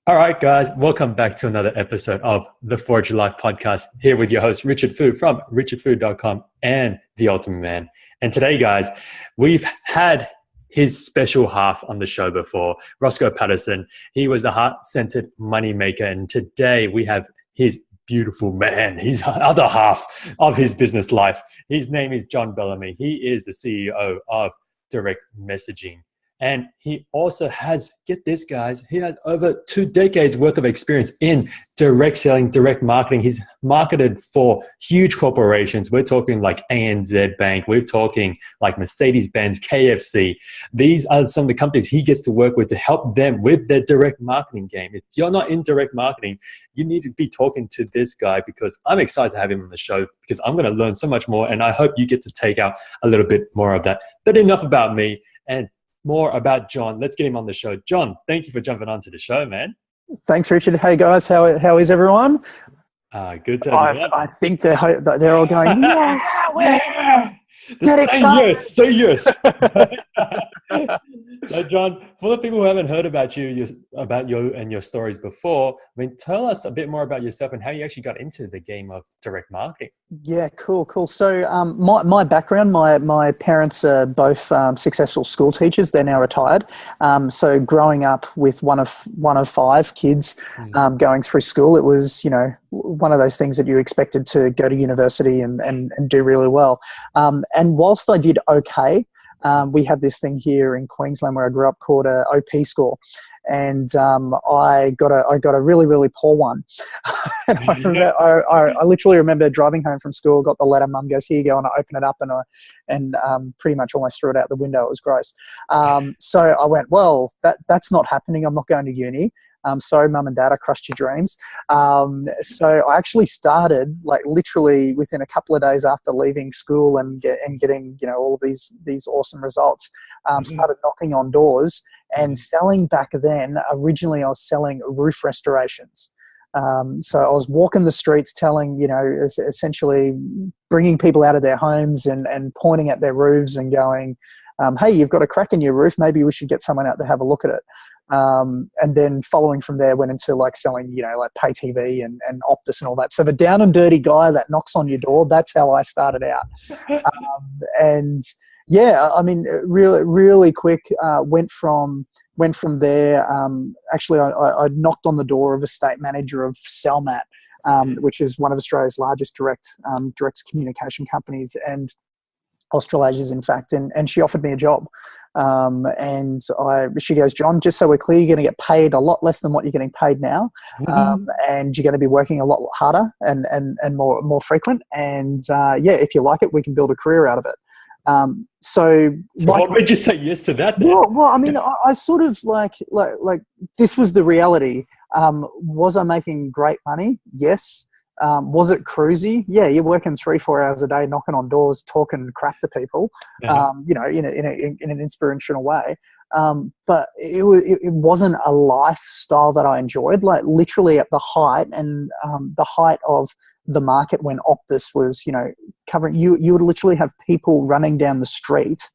All right, guys, welcome back to another episode of the Forge Your Life podcast. Here with your host, Richard Fu from richardfu.com and The Ultimate Man. And today, guys, we've had his special half on the show before, Roscoe Patterson. He was the heart-centered moneymaker. And today we have his beautiful man, his other half of his business life. His name is John Bellamy. He is the CEO of Direct MSGing. And he also has, get this guys, he has over 2 decades worth of experience in direct selling, direct marketing. He's marketed for huge corporations. We're talking like ANZ Bank. We're talking like Mercedes-Benz, KFC. These are some of the companies he gets to work with to help them with their direct marketing game. If you're not in direct marketing, you need to be talking to this guy because I'm excited to have him on the show because I'm going to learn so much more. And I hope you get to take out a little bit more of that. But enough about me and more about John. Let's get him on the show. John, thank you for jumping onto the show, man. Thanks, Richard. Hey, guys. How is everyone? Good to have you. I think they're all going, yeah. Say yes. So, John, for the people who haven't heard about you and your stories before, I mean, tell us a bit more about yourself and how you actually got into the game of direct marketing. Yeah, cool. So, my background, my parents are both successful school teachers. They're now retired. So, growing up with one of 5 kids going through school, it was one of those things that you expected to go to university and do really well. And whilst I did okay. We have this thing here in Queensland where I grew up called a OP score, and I got a really, really poor one. And I literally remember driving home from school, got the letter. Mum goes, "Here you go," and I open it up and pretty much almost threw it out the window. It was gross. So I went, well, that's not happening. I'm not going to uni. Sorry, Mum and Dad, I crushed your dreams. So I actually started like literally within a couple of days after leaving school and getting all of these awesome results. Started knocking on doors and selling back then. Originally, I was selling roof restorations. So I was walking the streets telling, essentially bringing people out of their homes and pointing at their roofs and going, hey, you've got a crack in your roof. Maybe we should get someone out to have a look at it. And then following from there went into like selling, like pay TV and Optus and all that. So the down and dirty guy that knocks on your door, that's how I started out. And yeah, I mean, really, really quick, went from there. Actually, I knocked on the door of a state manager of Selmat, which is one of Australia's largest direct communication companies, and Australasia's, in fact, and she offered me a job. And she goes, "John, just so we're clear, you're going to get paid a lot less than what you're getting paid now. And you're going to be working a lot harder and more frequent. And if you like it, we can build a career out of it." So what made you say yes to that then? Well, I mean, I sort of like this was the reality. Was I making great money? Yes. Was it cruisy? Yeah, you're working 3-4 hours a day, knocking on doors, talking crap to people, in an inspirational way. But it wasn't a lifestyle that I enjoyed. Like literally at the height of the market when Optus was, covering, you would literally have people running down the street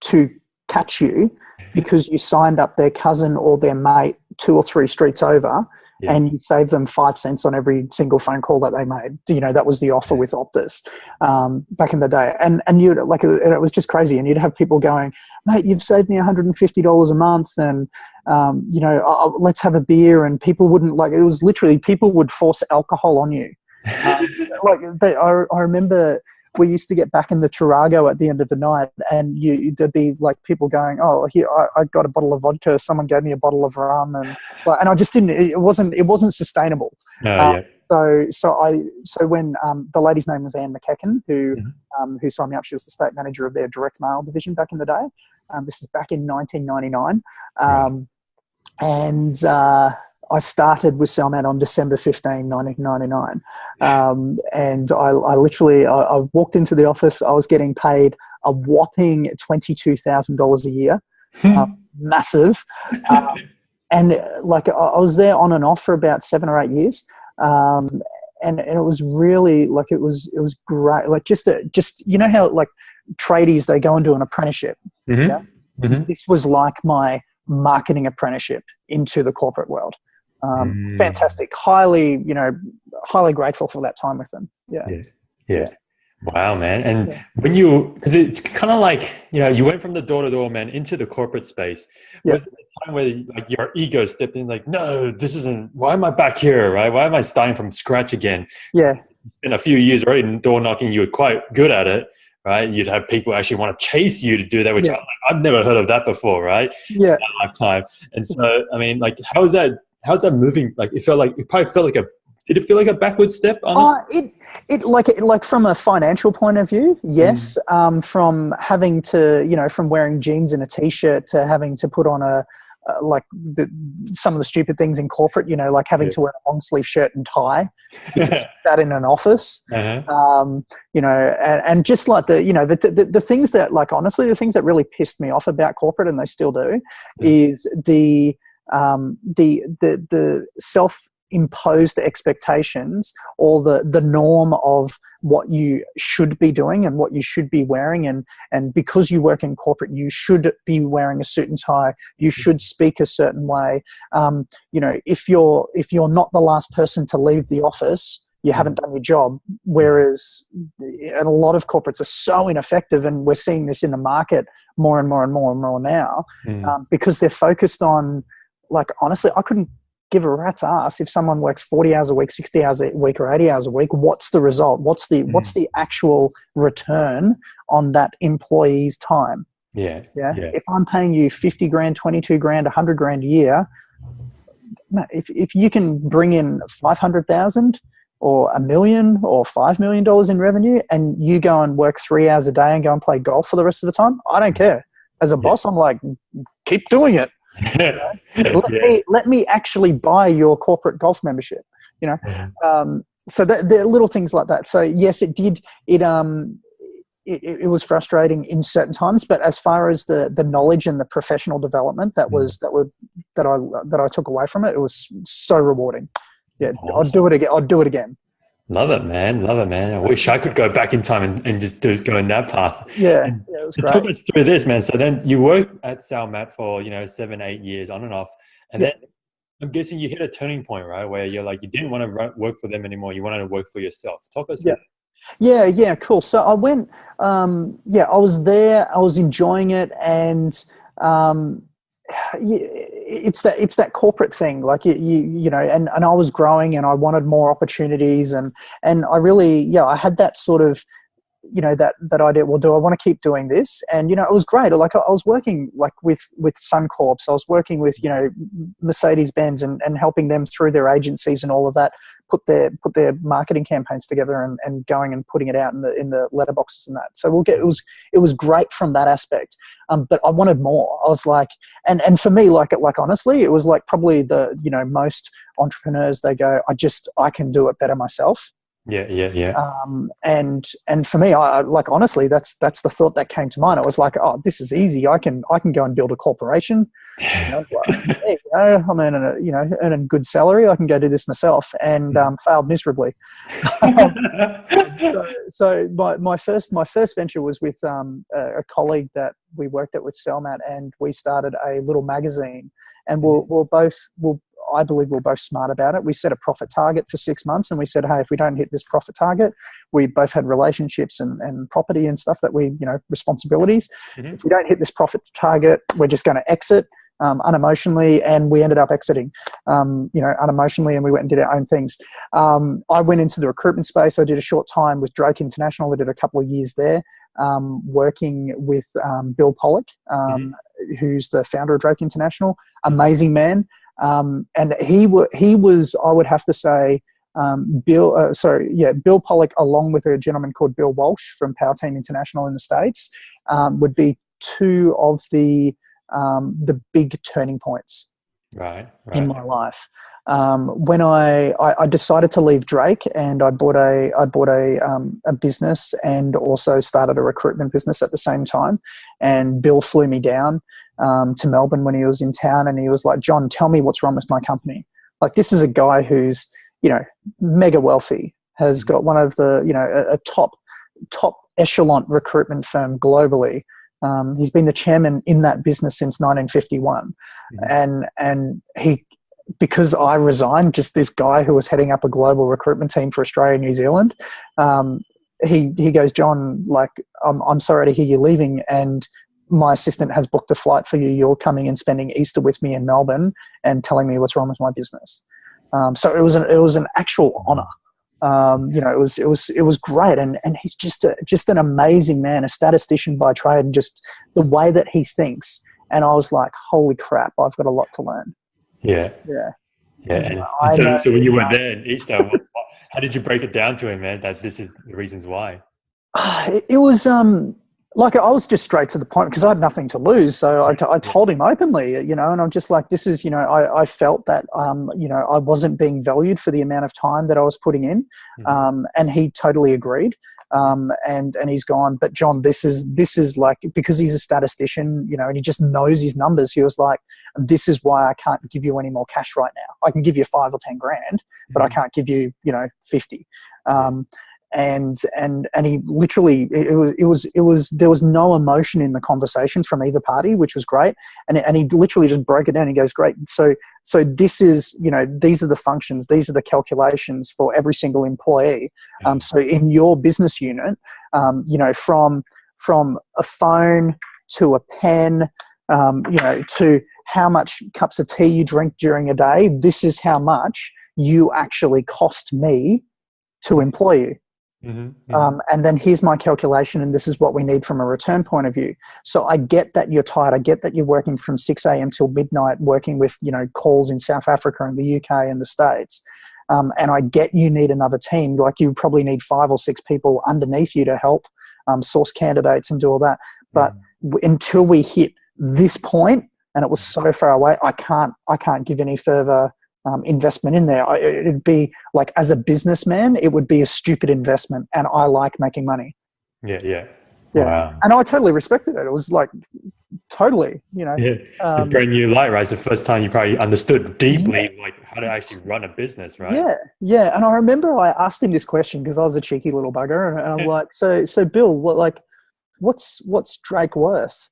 to catch you because you signed up their cousin or their mate 2 or 3 streets over, and you saved them 5 cents on every single phone call that they made. That was the offer with Optus back in the day, and you'd it was just crazy. And you'd have people going, "Mate, you've saved me $150 a month, and let's have a beer." And people wouldn't it was literally people would force alcohol on you. I remember. We used to get back in the Tarago at the end of the night, and there'd be like people going, "Oh, here I got a bottle of vodka. Someone gave me a bottle of rum," and I just didn't. It wasn't sustainable. So when the lady's name was Anne McKecken, who signed me up, she was the state manager of their direct mail division back in the day. This is back in 1999, and I started with Selmat on December 15, 1999. And I literally walked into the office. I was getting paid a whopping $22,000 a year. Massive. And I was there on and off for about 7 or 8 years. And it was really it was great. Just how tradies, they go into an apprenticeship. Mm-hmm. This was like my marketing apprenticeship into the corporate world. Fantastic. Highly, highly grateful for that time with them. Yeah. Wow, man. And when because it's kind of like, you went from the door-to-door, man, into the corporate space. Was there a time where like your ego stepped in, like, no, this isn't, why am I back here, right? Why am I starting from scratch again? Yeah. It's been a few years already door knocking, you were quite good at it, right? You'd have people actually want to chase you to do that, which I've never heard of that before, right? Yeah. In my lifetime. And so, I mean, like, how's that moving? Like, it probably felt like did it feel like a backward step, honestly? Like from a financial point of view, yes. From having to, from wearing jeans and a t-shirt to having to put on some of the stupid things in corporate, like having to wear a long sleeve shirt and tie, because that in an office, and just like the things that, like, honestly, the things that really pissed me off about corporate, and they still do, is the self-imposed expectations, or the norm of what you should be doing and what you should be wearing, and because you work in corporate, you should be wearing a suit and tie, you should speak a certain way. If you're not the last person to leave the office, you haven't done your job. Whereas and a lot of corporates are so ineffective, and we're seeing this in the market more and more and more and more now, because they're focused on, like, honestly, I couldn't give a rat's ass if someone works 40 hours a week, 60 hours a week, or 80 hours a week. What's the result? What's the actual return on that employee's time? Yeah. If I'm paying you 50 grand, 22 grand, 100 grand a year, if you can bring in 500,000 or $1 million or $5 million in revenue, and you go and work 3 hours a day and go and play golf for the rest of the time, I don't care. As a boss, I'm like, keep doing it. Let me actually buy your corporate golf membership. So there are little things like that. So yes, it did. It was frustrating in certain times, but as far as the knowledge and the professional development that I took away from it, it was so rewarding. Awesome. I'd do it again. Love it, man. I wish I could go back in time and just go in that path. It was great. Talk us through this, man. So then you worked at Salmat for 7-8 years on and off, and then I'm guessing you hit a turning point, right, where you're like, you didn't want to work for them anymore. You wanted to work for yourself. Talk us through. Yeah, cool. So I went. I was there. I was enjoying it, and it's that corporate thing, like and I was growing, and I wanted more opportunities, and I really I had that sort of that idea, well, do I want to keep doing this? And it was great. Like, I was working like with Suncorp, so I was working with Mercedes-Benz and helping them through their agencies and all of that, put their marketing campaigns together and going and putting it out in the letterboxes and that. So it was great from that aspect. But I wanted more. I was like, and for me, like honestly, it was like probably the most entrepreneurs, they go, I can do it better myself. Yeah. And for me, I like, honestly, that's the thought that came to mind. I was like, oh, this is easy. I can go and build a corporation. I'm earning a good salary. I can go do this myself, and failed miserably. So my first venture was with a colleague that we worked at with Salmat, and we started a little magazine, and I believe we're both smart about it. We set a profit target for 6 months, and we said, hey, if we don't hit this profit target, we both had relationships and property and stuff that responsibilities. If we don't hit this profit target, we're just going to exit unemotionally. And we ended up exiting, unemotionally, and we went and did our own things. I went into the recruitment space. I did a short time with Drake International. I did a couple of years there, working with Bill Pollock, who's the founder of Drake International. Amazing man. And he was, I would have to say, Bill Pollock, along with a gentleman called Bill Walsh from Power Team International in the States, would be two of the big turning points in my life. When I decided to leave Drake, and I bought a business, and also started a recruitment business at the same time. And Bill flew me down to Melbourne when he was in town, and he was like, John, tell me what's wrong with my company. Like, this is a guy who's mega wealthy, has got one of the a top echelon recruitment firm globally, He's been the chairman in that business since 1951. And he, because I resigned, just this guy who was heading up a global recruitment team for Australia and New Zealand, he goes, John, like, I'm sorry to hear you're leaving, and my assistant has booked a flight for you. You're coming and spending Easter with me in Melbourne and telling me what's wrong with my business. So it was an actual honor. It was great. And he's just an amazing man, a statistician by trade, and just the way that he thinks. And I was like, holy crap, I've got a lot to learn. Yeah. So when you were there in Easter, how did you break it down to him, man, that this is the reasons why? It was like, I was just straight to the point because I had nothing to lose. So I told him openly, and I'm just like, this is, I felt that, I wasn't being valued for the amount of time that I was putting in. And he totally agreed. And he's gone, but John, this is like, because he's a statistician, and he just knows his numbers. He was like, this is why I can't give you any more cash right now. I can give you 5 or 10 grand, but I can't give you, 50. And he literally, there was no emotion in the conversation from either party, which was great. And he literally just broke it down. He goes, great. So this is, these are the functions, these are the calculations for every single employee. So in your business unit, from a phone to a pen, to how much cups of tea you drink during a day, this is how much you actually cost me to employ you. And then here's my calculation, and this is what we need from a return point of view. So I get that you're tired. I get that you're working from 6 a.m. till midnight, working with, calls in South Africa and the UK and the States. And I get you need another team. Like, you probably need 5 or 6 people underneath you to help source candidates and do all that. But until we hit this point, and it was so far away, I can't give any further investment in there. It'd be like, as a businessman, it would be a stupid investment, and I like making money. Yeah. Wow. And I totally respected it. It was like, totally, it's a brand new light, right? It's the first time you probably understood deeply like how to actually run a business, right? Yeah. And I remember I asked him this question because I was a cheeky little bugger, and I'm like, so Bill, what's Drake worth?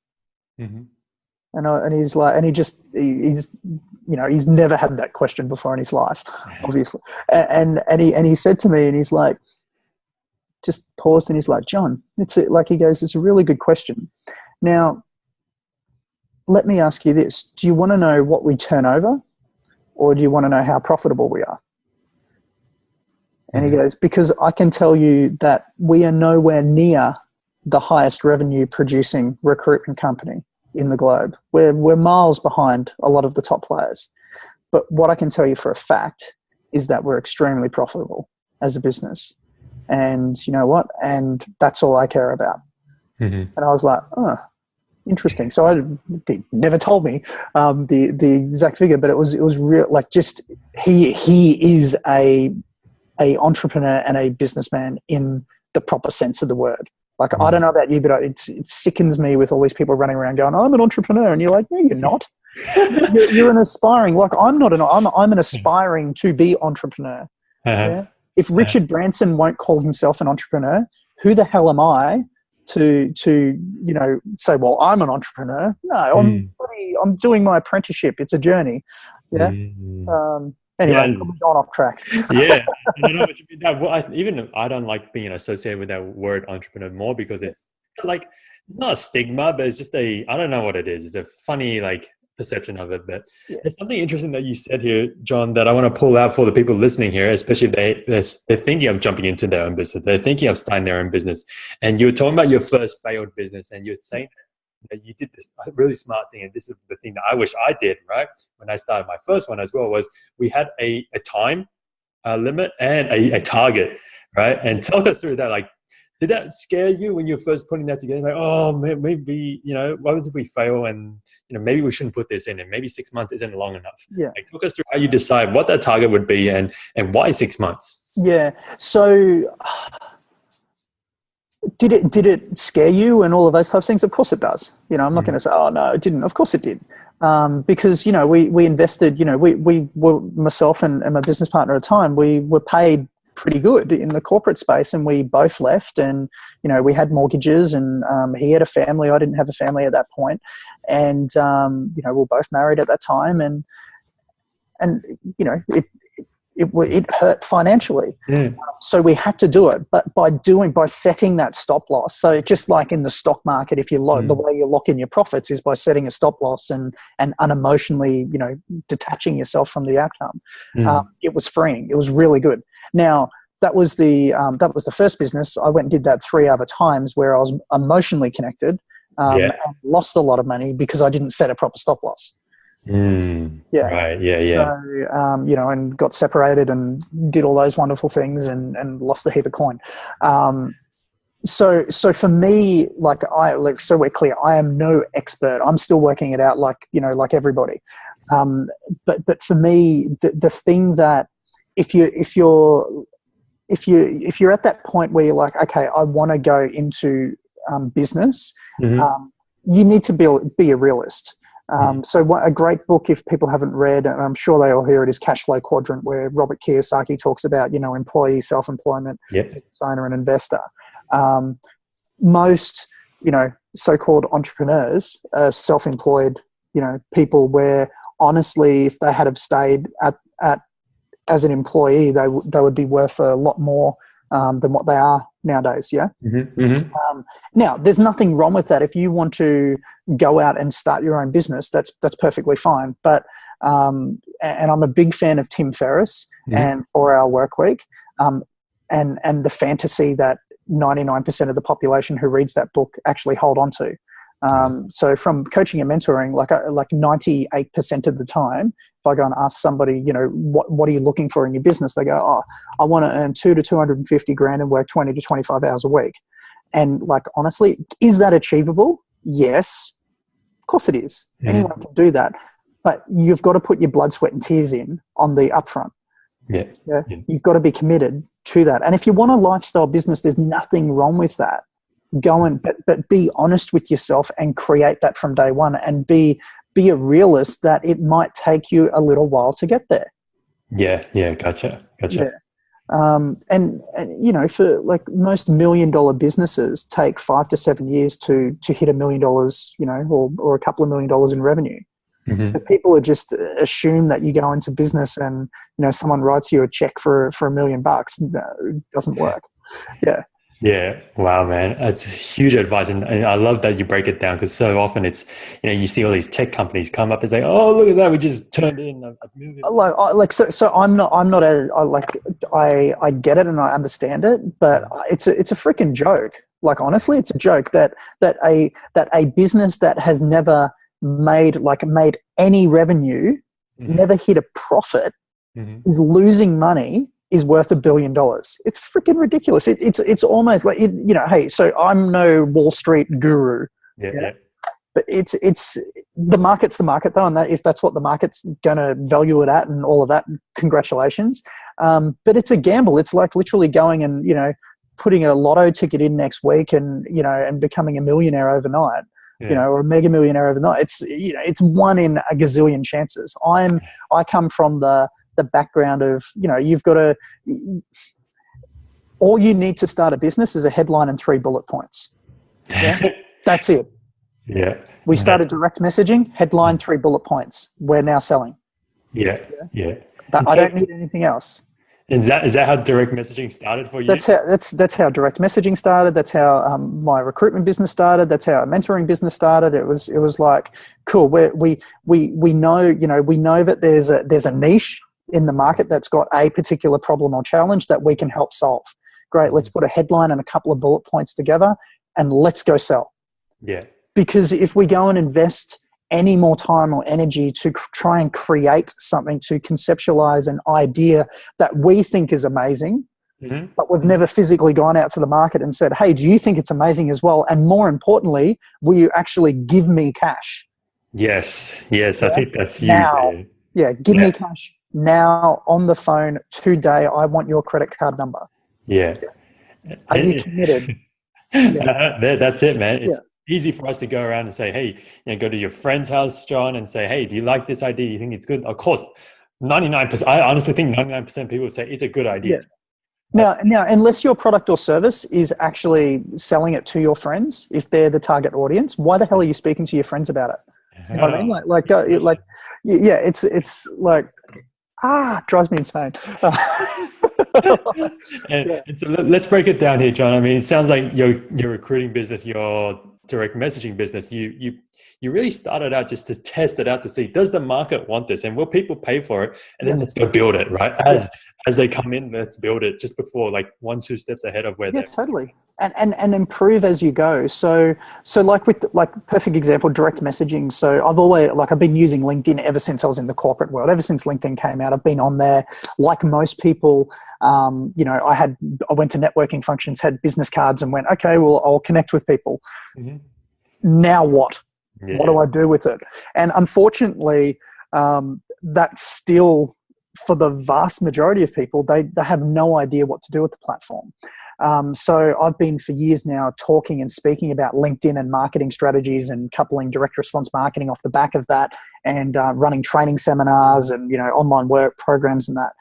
And he's like, and he's never had that question before in his life, obviously. And he said to me, and he's like, just paused, and he's like, John, he goes, it's a really good question. Now, let me ask you this. Do you want to know what we turn over, or do you want to know how profitable we are? And he goes, because I can tell you that we are nowhere near the highest revenue producing recruitment company in the globe. We're miles behind a lot of the top players. But what I can tell you for a fact is that we're extremely profitable as a business. And you know what? And that's all I care about. And I was like, oh, interesting. So he never told me the exact figure, but it was real. Like, just he is a entrepreneur and a businessman in the proper sense of the word. Like, I don't know about you, but it sickens me with all these people running around going, I'm an entrepreneur. And you're like, no, you're not. You're an aspiring, like, I'm an aspiring to be entrepreneur. Yeah? If Richard Branson won't call himself an entrepreneur, who the hell am I to say, well, I'm an entrepreneur? No, I'm doing my apprenticeship. It's a journey. Yeah. Anyway, I've gone off track. Yeah, I don't know what you mean. I don't like being associated with that word entrepreneur more, because it's like, it's not a stigma, but it's just I don't know what it is. It's a funny perception of it. But there's something interesting that you said here, John, that I want to pull out for the people listening here, especially if they're thinking of jumping into their own business. They're thinking of starting their own business. And you were talking about your first failed business, and you're saying that you did this really smart thing, and this is the thing that I wish I did, right? When I started my first one as well, was we had a time limit and a target, right? And talk us through that. Like, did that scare you when you were first putting that together? Like, oh, maybe, what happens if we fail, and, maybe we shouldn't put this in, and maybe 6 months isn't long enough. Yeah. Like, talk us through how you decide what that target would be, and why 6 months. Yeah. So did it scare you and all of those types of things? Of course it does. I'm not going to say, oh no, it didn't. Of course it did. Because, we invested, we were, myself and my business partner at the time, we were paid pretty good in the corporate space, and we both left, and we had mortgages, and he had a family. I didn't have a family at that point, and we were both married at that time, and it hurt financially. So we had to do it, but by setting that stop loss. So just like in the stock market, if you the way you lock in your profits is by setting a stop loss and unemotionally, detaching yourself from the outcome. It was freeing. It was really good. Now that was the first business. I went and did that 3 other times where I was emotionally connected, and lost a lot of money because I didn't set a proper stop loss. Right. So and got separated and did all those wonderful things and lost a heap of coin. So for me, so we're clear, I am no expert. I'm still working it out, like everybody. But for me, the thing that if you're at that point where you're like, okay, I want to go into business, you need to be a realist. So a great book, if people haven't read, and I'm sure they all hear it, is Cash Flow Quadrant, where Robert Kiyosaki talks about, employee, self-employment, business owner, and investor. Most, so-called entrepreneurs are self-employed, people where honestly, if they had have stayed at as an employee, they would be worth a lot more than what they are nowadays. Yeah. Now, there's nothing wrong with that. If you want to go out and start your own business, that's perfectly fine. But and I'm a big fan of Tim Ferriss and 4-Hour Workweek, and the fantasy that 99% of the population who reads that book actually hold on to. So from coaching and mentoring, like 98% of the time, if I go and ask somebody, what are you looking for in your business? They go, oh, I want to earn 2 to 250 grand and work 20 to 25 hours a week. And honestly, is that achievable? Yes, of course it is. Anyone can do that, but you've got to put your blood, sweat, and tears in on the upfront. Yeah. You've got to be committed to that. And if you want a lifestyle business, there's nothing wrong with that. But be honest with yourself and create that from day one, and be a realist that it might take you a little while to get there. Gotcha. And for most $1 million businesses take 5 to 7 years to hit $1 million, or a couple of $1 million in revenue. But people just assume that you go into business and someone writes you a check for $1 million. No, it doesn't work. Yeah. Wow, man. That's huge advice. And I love that you break it down, because so often it's, you see all these tech companies come up and say, oh, look at that, we just turned in a movie. So I get it and I understand it, but it's a freaking joke. Honestly, it's a joke that a business that has never made any revenue, never hit a profit, is losing money, is worth $1 billion. It's freaking ridiculous. It's almost like, hey, so I'm no Wall Street guru. But it's the market's the market though, and if that's what the market's going to value it at and all of that, congratulations. But it's a gamble. It's like literally going and, putting a lotto ticket in next week and, and becoming a millionaire overnight. Or a mega millionaire overnight. It's one in a gazillion chances. I come from the background of, you've got to, all you need to start a business is a headline and 3 bullet points. That's it. We started direct messaging, headline, 3 bullet points. We're now selling. I don't need anything else. Is that how direct messaging started for you? That's how direct messaging started. That's how my recruitment business started. That's how our mentoring business started. It was like, cool. We know that there's a niche in the market that's got a particular problem or challenge that we can help solve. Great. Let's put a headline and a couple of bullet points together and let's go sell. Because if we go and invest any more time or energy to try and create something, to conceptualize an idea that we think is amazing, but we've never physically gone out to the market and said, hey, do you think it's amazing as well? And more importantly, will you actually give me cash? Yes. I think that's huge. Now, give me cash now on the phone today. I want your credit card number. Are you committed? That's it, man. It's easy for us to go around and say, hey, go to your friend's house, John, and say, hey, do you like this idea? You think it's good? Of course, 99%. I honestly think 99% of people say it's a good idea. Now, unless your product or service is actually selling it to your friends, if they're the target audience, why the hell are you speaking to your friends about it? You know what I mean? Yeah, it's like, drives me insane. And so let's break it down here, John. I mean, it sounds like your recruiting business, your direct messaging business, you really started out just to test it out to see, does the market want this, and will people pay for it? And then let's go build it, right? As they come in, let's build it just before, like 1-2 steps ahead of where they're totally. And improve as you go. So like perfect example, direct messaging. So I've been using LinkedIn ever since I was in the corporate world. Ever since LinkedIn came out, I've been on there. Like most people, I went to networking functions, had business cards, and went, okay, well, I'll connect with people. Mm-hmm. Now what? Yeah. What do I do with it? And unfortunately, that's still, for the vast majority of people, they have no idea what to do with the platform. So I've been for years now talking and speaking about LinkedIn and marketing strategies and coupling direct response marketing off the back of that, and running training seminars and online work programs and that.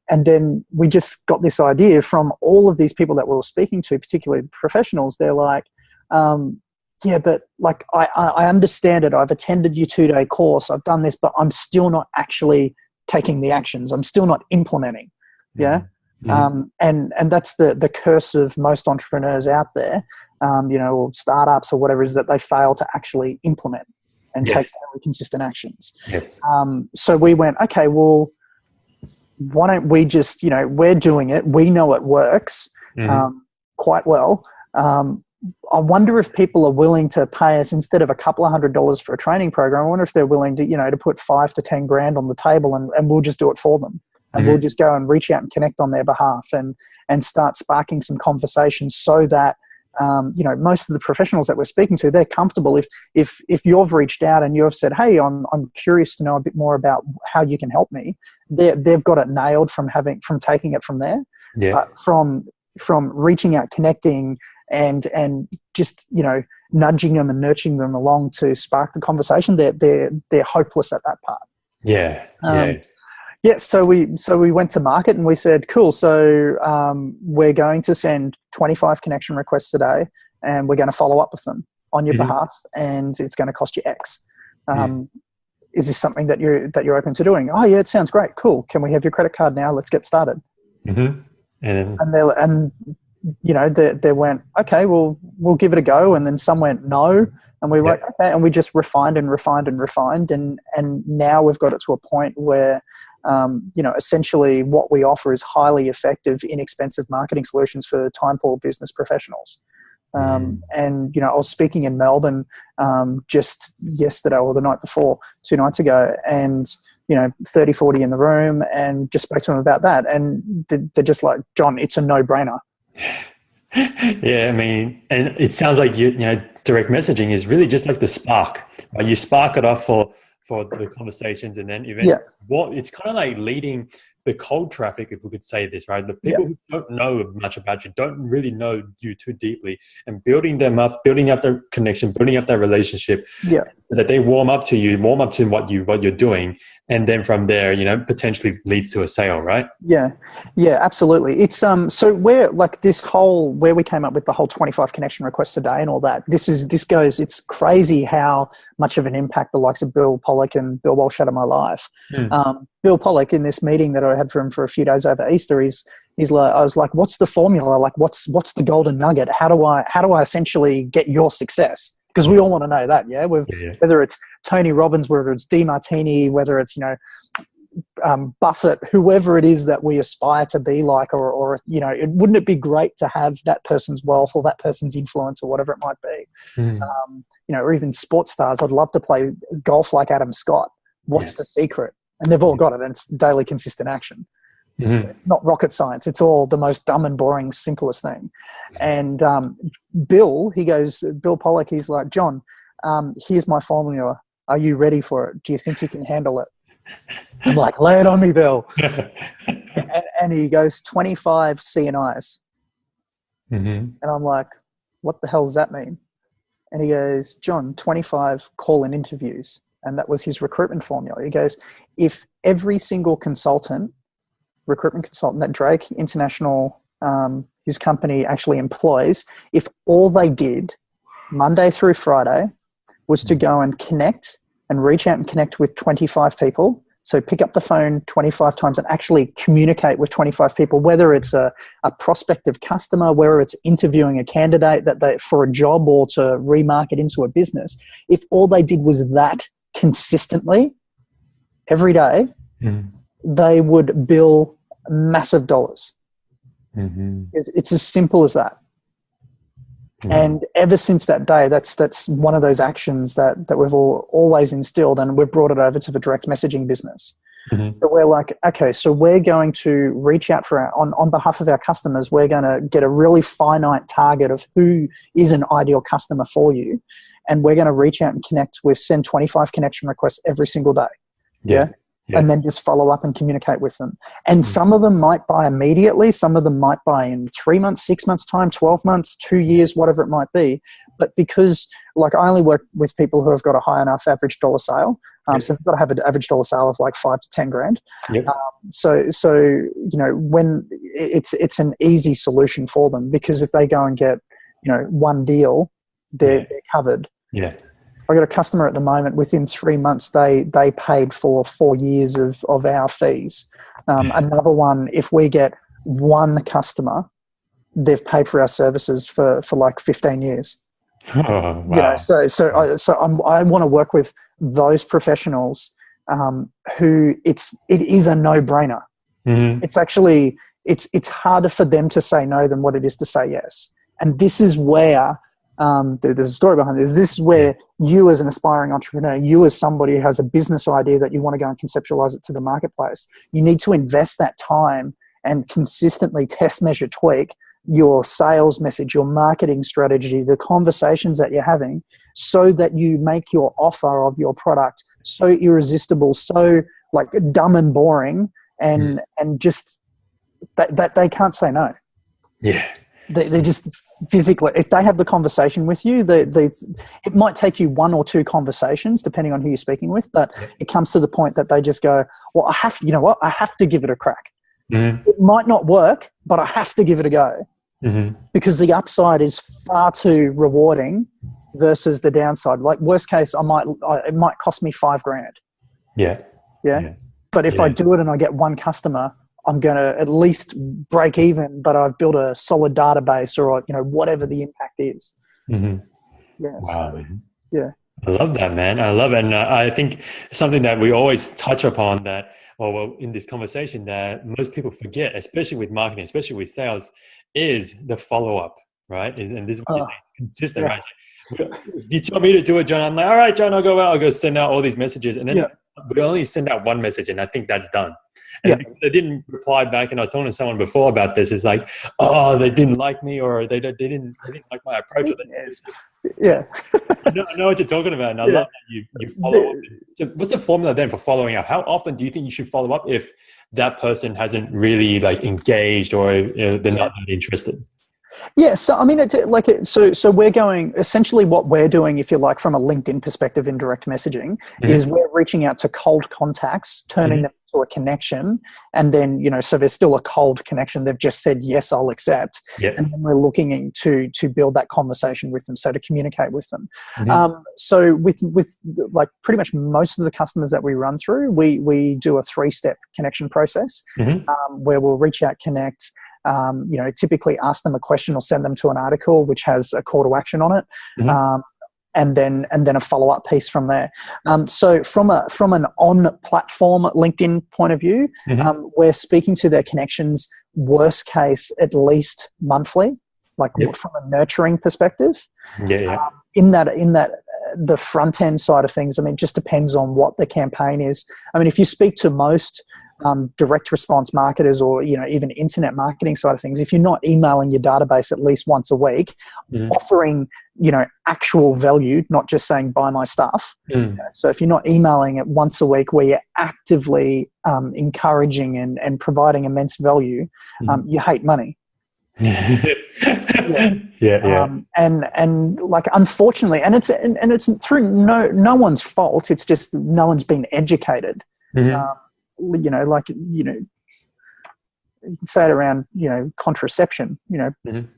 And then we just got this idea from all of these people that we were speaking to, particularly professionals. They're like, yeah, but like I understand it. I've attended your 2-day course. I've done this, but I'm still not actually taking the actions. I'm still not implementing. Yeah. Mm-hmm. And that's the curse of most entrepreneurs out there, or startups or whatever, is that they fail to actually implement and take very consistent actions. Yes. So we went, okay, well, why don't we just, we're doing it. We know it works quite well. I wonder if people are willing to pay us, instead of a couple of $100 for a training program, I wonder if they're willing to, to put $5,000 to $10,000 on the table, and we'll just do it for them. And we'll just go and reach out and connect on their behalf and start sparking some conversations, so that, most of the professionals that we're speaking to, they're comfortable. If you've reached out and you've said, hey, I'm curious to know a bit more about how you can help me, they've got it nailed from taking it from there. Yeah. From reaching out, connecting, and just, nudging them and nurturing them along to spark the conversation, they're hopeless at that part. Yeah. So we went to market and we said, cool, so we're going to send 25 connection requests a day, and we're going to follow up with them on your behalf, and it's going to cost you X. Is this something that you're open to doing? Oh yeah, it sounds great. Cool. Can we have your credit card now? Let's get started. Mm-hmm. They went, okay, well, we'll give it a go. And then some went no. And we went, okay. And we just refined. And now we've got it to a point where, essentially what we offer is highly effective, inexpensive marketing solutions for time-poor business professionals. And, I was speaking in Melbourne just yesterday or the night before, 2 nights ago, and 30, 40 in the room, and just spoke to them about that. And they're just like, John, it's a no-brainer. Yeah, I mean, and it sounds like direct messaging is really just like the spark, right? You spark it off for the conversations, and then eventually, it's kind of like leading the cold traffic, if we could say this, right? The people who don't know much about you, don't really know you too deeply, and building them up, building up their connection, building up their relationship, so that they warm up to you, warm up to what you're doing, and then from there, potentially leads to a sale, right? Yeah, absolutely. It's so where we came up with the whole 25 connection requests a day and all that. It's crazy how much of an impact the likes of Bill Pollock and Bill Walsh had on my life. Bill Pollock, in this meeting that I had for him for a few days over Easter, he's like, I was like, what's the formula? Like, what's the golden nugget? How do I essentially get your success? Because we all want to know that, whether it's Tony Robbins, whether it's DeMartini, whether it's, Buffett, whoever it is that we aspire to be like, or wouldn't it be great to have that person's wealth or that person's influence or whatever it might be? Or even sports stars. I'd love to play golf like Adam Scott. What's the secret? And they've all got it, and it's daily consistent action. Not rocket science. It's all the most dumb and boring, simplest thing. And Bill Pollock, he's like, John, here's my formula. Are you ready for it? Do you think you can handle it? I'm like, lay it on me, Bill. and he goes, 25 CNIs. And I'm like, what the hell does that mean? And he goes, John, 25 call-in interviews. And that was his recruitment formula. He goes, if every single consultant recruitment consultant that Drake International, his company actually employs, if all they did Monday through Friday was to go and connect and reach out and connect with 25 people, so pick up the phone 25 times and actually communicate with 25 people, whether it's a prospective customer, whether it's interviewing a candidate for a job or to remarket into a business, if all they did was that consistently every day, they would bill massive dollars. It's as simple as that. And ever since that day, that's one of those actions that we've always instilled, and we've brought it over to the direct messaging business. So we're like, okay, so we're going to reach out on behalf of our customers. We're going to get a really finite target of who is an ideal customer for you, and we're going to reach out and send 25 connection requests every single day. Yeah. And then just follow up and communicate with them. And some of them might buy immediately. Some of them might buy in 3 months, 6 months time, 12 months, 2 years, whatever it might be. But because I only work with people who have got a high enough average dollar sale. So they've got to have an average dollar sale of like 5 to 10 grand. So when it's an easy solution for them, because if they go and get, one deal, they're covered. I've got a customer at the moment, within 3 months, they paid for 4 years of our fees. Another one, if we get one customer, they've paid for our services for like 15 years. Oh, wow. I want to work with those professionals who it is a no-brainer. It's actually, it's harder for them to say no than what it is to say yes. And this is where, there's a story behind this. This is where you as an aspiring entrepreneur, you as somebody who has a business idea that you want to go and conceptualize it to the marketplace, you need to invest that time and consistently test, measure, tweak your sales message, your marketing strategy, the conversations that you're having, so that you make your offer of your product so irresistible, so like dumb and boring, and just that they can't say no. They just physically, if they have the conversation with you, it might take you 1 or 2 conversations depending on who you're speaking with, but it comes to the point that they just go, well, I have to give it a crack. It might not work, but I have to give it a go, because the upside is far too rewarding versus the downside. Like worst case, it might cost me $5,000. But if I do it and I get one customer, I'm going to at least break even, but I've built a solid database, or whatever the impact is. Wow. I love that, man. I love it. And I think something that we always touch upon that, well, in this conversation, that most people forget, especially with marketing, especially with sales, is the follow-up, right? And this is consistent, right? You tell me to do it, John. I'm like, all right, John, I'll go send out all these messages. And then we only send out one message, and I think that's done. And they didn't reply back. And I was talking to someone before about this. It's like, oh, they didn't like me, or they didn't like my approach. I know what you're talking about, and I love that you follow up. So what's the formula then for following up? How often do you think you should follow up if that person hasn't really engaged, or they're not that interested? Yeah, so I mean, so we're going, essentially what we're doing, if you like, from a LinkedIn perspective in direct messaging, is we're reaching out to cold contacts, turning them into a connection, and then, so there's still a cold connection. They've just said, yes, I'll accept. And then we're looking to build that conversation with them, so to communicate with them. So with like pretty much most of the customers that we run through, we do a 3-step connection process, where we'll reach out, connect, typically ask them a question or send them to an article which has a call to action on it, and then a follow-up piece from there. So from an on-platform LinkedIn point of view, we're speaking to their connections, worst case, at least monthly, from a nurturing perspective. In that the front end side of things, I mean, it just depends on what the campaign is. I mean, if you speak to most direct response marketers, or even internet marketing side of things, if you're not emailing your database at least once a week, offering actual value, not just saying buy my stuff. So if you're not emailing it once a week where you're actively encouraging and providing immense value, you hate money. And unfortunately, and it's through no one's fault, it's just no one's been educated. you can say it around, contraception. Mhm.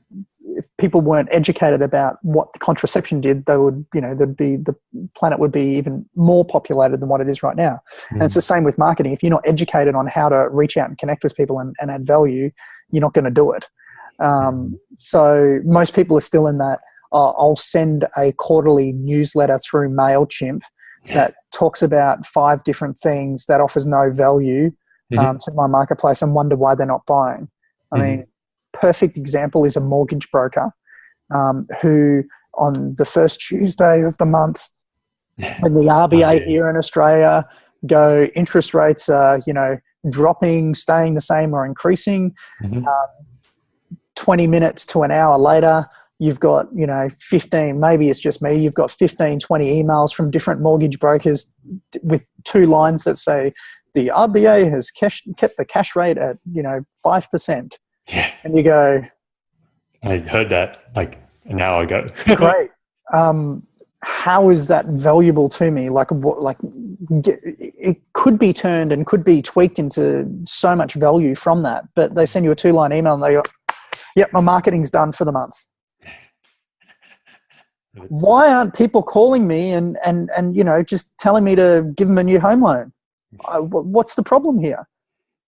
If people weren't educated about what the contraception did, they would, the planet would be even more populated than what it is right now. And it's the same with marketing. If you're not educated on how to reach out and connect with people and add value, you're not going to do it. So most people are still in that, I'll send a quarterly newsletter through MailChimp that talks about 5 different things that offers no value to my marketplace and wonder why they're not buying. I mean, perfect example is a mortgage broker who on the first Tuesday of the month, when the RBA here in Australia go, interest rates are, dropping, staying the same or increasing, 20 minutes to an hour later, you've got, 15, maybe it's just me, you've got 15, 20 emails from different mortgage brokers with 2 lines that say, the RBA has kept the cash rate at, 5%. Yeah. And you go, I heard that like an hour ago. great. How is that valuable to me? It could be turned and could be tweaked into so much value from that. But they send you a 2-line email and they go, yep, my marketing's done for the month. Why aren't people calling me and just telling me to give them a new home loan? What's the problem here?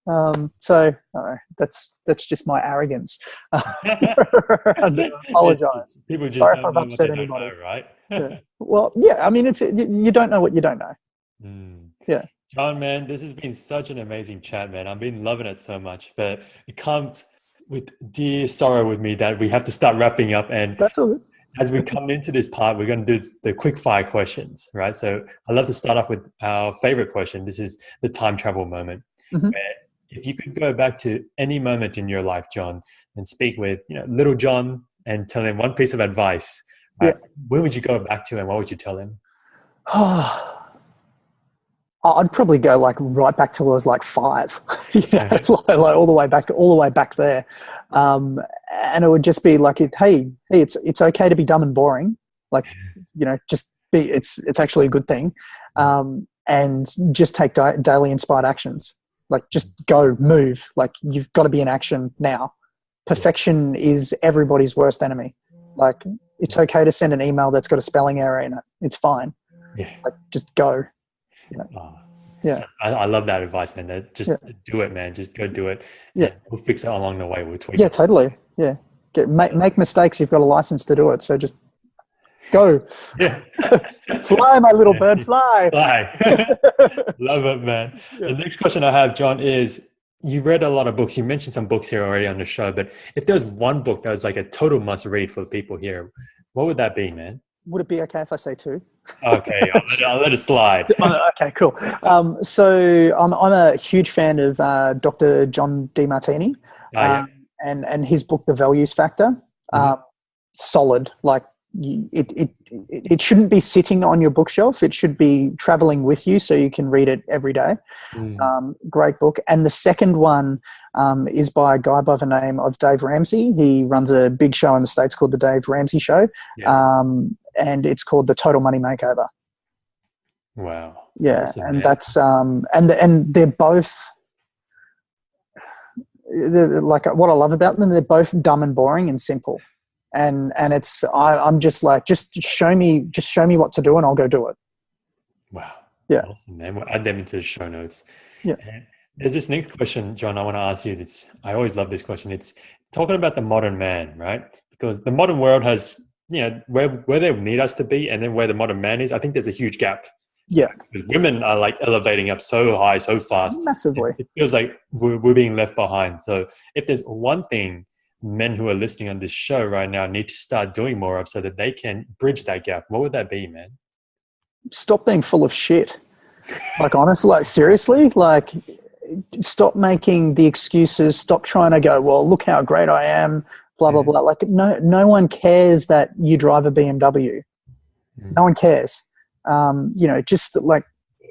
That's just my arrogance. I apologize. People just Sorry don't if I've know upset what they anybody. don't know, right? Yeah. Well, yeah. I mean, it's you don't know what you don't know. Yeah. John, man, this has been such an amazing chat, man. I've been loving it so much, but it comes with dear sorrow with me that we have to start wrapping up. And that's all good. As we come into this part, we're going to do the quick fire questions, right? So I'd love to start off with our favorite question. This is the time travel moment. Where if you could go back to any moment in your life, John, and speak with little John and tell him one piece of advice, right? Where would you go back to and what would you tell him? I'd probably go right back till I was 5, all the way back there, and it would just be hey, it's okay to be dumb and boring, just be. It's actually a good thing, and just take daily inspired actions. Just go, move. You've got to be in action now. Perfection is everybody's worst enemy. It's okay to send an email that's got a spelling error in it. It's fine. Just go. I love that advice, man. Do it, man. Just go do it. Yeah, we'll fix it along the way. We'll tweak. Yeah, totally. Yeah, make mistakes. You've got a license to do it. So just go. Yeah, fly, my little bird, fly. Fly. Love it, man. Yeah. The next question I have, John, is you read a lot of books. You mentioned some books here already on the show, but if there's one book that was a total must read for the people here, what would that be, man? Would it be okay if I say 2? Okay, I'll let it slide. Okay, cool. So I'm a huge fan of Dr. John DeMartini, and his book, The Values Factor. Solid. It shouldn't be sitting on your bookshelf. It should be traveling with you so you can read it every day. Great book. And the second one is by a guy by the name of Dave Ramsey. He runs a big show in the States called The Dave Ramsey Show. And it's called The Total Money Makeover. Wow. Yeah. Awesome, and man. that's, and they're both, what I love about them, they're both dumb and boring and simple. And it's, I'm just just show me what to do and I'll go do it. Wow. Yeah. Awesome, man. We'll add them into the show notes. Yeah. And there's this next question, John, I want to ask you. I always love this question. It's talking about the modern man, right? Because the modern world has, where they need us to be and then where the modern man is, I think there's a huge gap. Yeah. Because women are elevating up so high, so fast. Massively. It feels like we're being left behind. So if there's one thing men who are listening on this show right now need to start doing more of so that they can bridge that gap, what would that be, man? Stop being full of shit. Honestly, seriously, stop making the excuses. Stop trying to go, well, look how great I am, blah, blah, blah. No one cares that you drive a BMW. No one cares. Just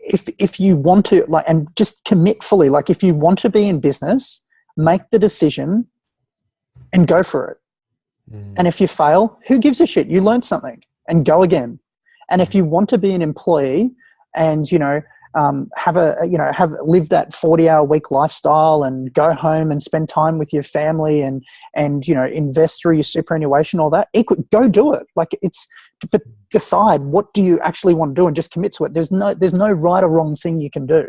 if you want to, and just commit fully. If you want to be in business, make the decision and go for it. And if you fail, who gives a shit? You learned something and go again. And if you want to be an employee and, live that 40-hour week lifestyle and go home and spend time with your family and invest through your superannuation, all that. Go do it. Like, but decide, what do you actually want to do, and just commit to it. There's no right or wrong thing you can do,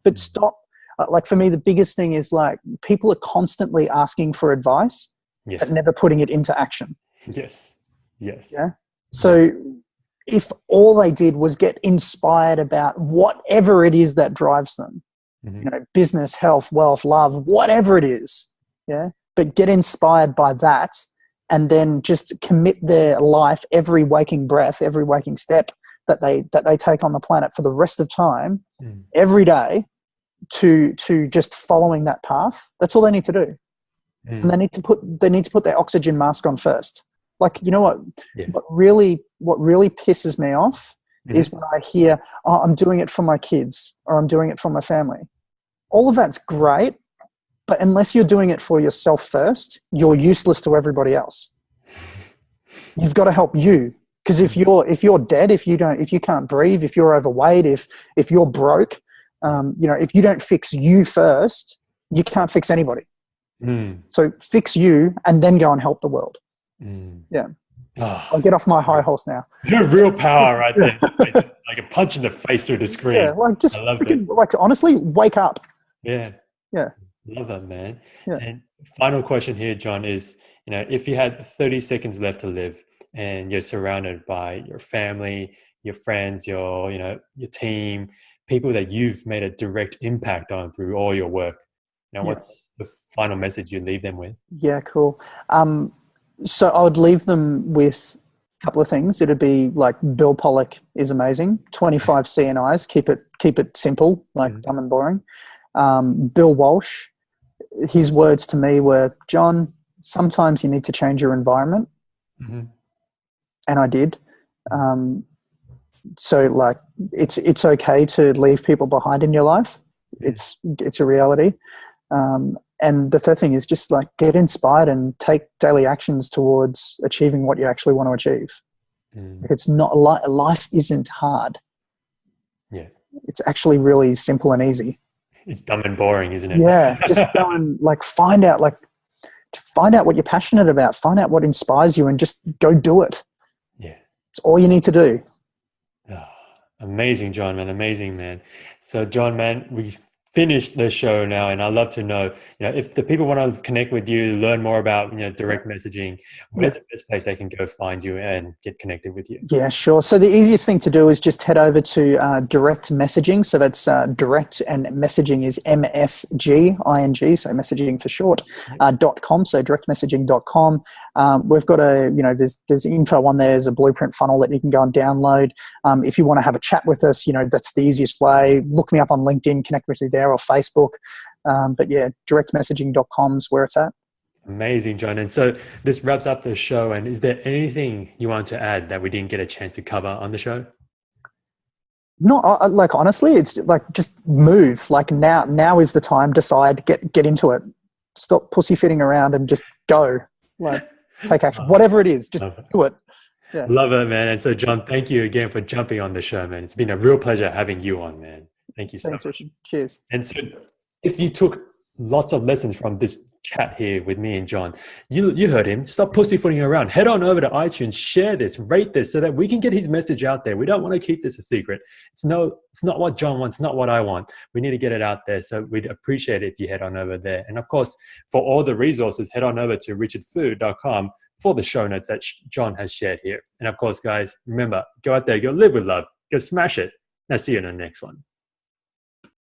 but stop. Like, for me, the biggest thing is, like, people are constantly asking for advice, but never putting it into action. Yes. Yeah. So if all they did was get inspired about whatever it is that drives them, business, health, wealth, love, whatever it is, but get inspired by that, and then just commit their life, every waking breath, every waking step that they take on the planet for the rest of time, every day, to just following that path. That's all they need to do. And they need to put their oxygen mask on first. Like, you know what? Yeah. What really pisses me off is when I hear, "Oh, I'm doing it for my kids," or "I'm doing it for my family." All of that's great, but unless you're doing it for yourself first, you're useless to everybody else. You've got to help you, because if you're dead, if you can't breathe, if you're overweight, if you're broke, if you don't fix you first, you can't fix anybody. So fix you, and then go and help the world. Yeah. I'll get off my high horse now. You're real power right there. Like a punch in the face through the screen. Yeah, like, just freaking, like, honestly, wake up. Yeah. Yeah. Love that, man. Yeah. And final question here, John, is, if you had 30 seconds left to live and you're surrounded by your family, your friends, your team, people that you've made a direct impact on through all your work, what's the final message you leave them with? Yeah, cool. So I would leave them with a couple of things. It'd be like, Bill Pollock is amazing. 25 CNIs. Keep it simple, like dumb and boring. Bill Walsh, his words to me were, "John, sometimes you need to change your environment." And I did. So, like, it's okay to leave people behind in your life. It's a reality. And the third thing is just, like, get inspired and take daily actions towards achieving what you actually want to achieve. Like, it's not life isn't hard. Yeah. It's actually really simple and easy. It's dumb and boring, isn't it? Yeah. Just go and, like, find out what you're passionate about, find out what inspires you, and just go do it. Yeah. It's all you need to do. Oh, amazing, John, man. Amazing, man. So, John, man, we've finished the show now, and I'd love to know, if the people want to connect with you, learn more about, direct messaging, where's the best place they can go find you and get connected with you? Yeah, sure. So the easiest thing to do is just head over to Direct Messaging. So that's direct, and messaging is MSGing, so messaging for short, .com. So directmessaging.com. We've got there's info on there. There's a blueprint funnel that you can go and download. If you want to have a chat with us, that's the easiest way. Look me up on LinkedIn, connect with me there, or Facebook. But yeah, directmessaging.com is where it's at. Amazing, John. And so this wraps up the show. And is there anything you want to add that we didn't get a chance to cover on the show? No, like, honestly, it's like, just move. Like, now is the time. Decide, get into it. Stop pussyfooting around and just go. Like, take action. Whatever it is, just do it. Yeah. Love it, man. And so, John, thank you again for jumping on the show, man. It's been a real pleasure having you on, man. Thank you so much. Richard. Cheers. And so, if you took lots of lessons from this chat here with me and John, you heard him. Stop pussyfooting around. Head on over to iTunes, share this, rate this, so that we can get his message out there. We don't want to keep this a secret. It's not what John wants, not what I want. We need to get it out there. So we'd appreciate it if you head on over there. And of course, for all the resources, head on over to richardfu.com for the show notes that John has shared here. And of course, guys, remember, go out there, go live with love, go smash it. I'll see you in the next one.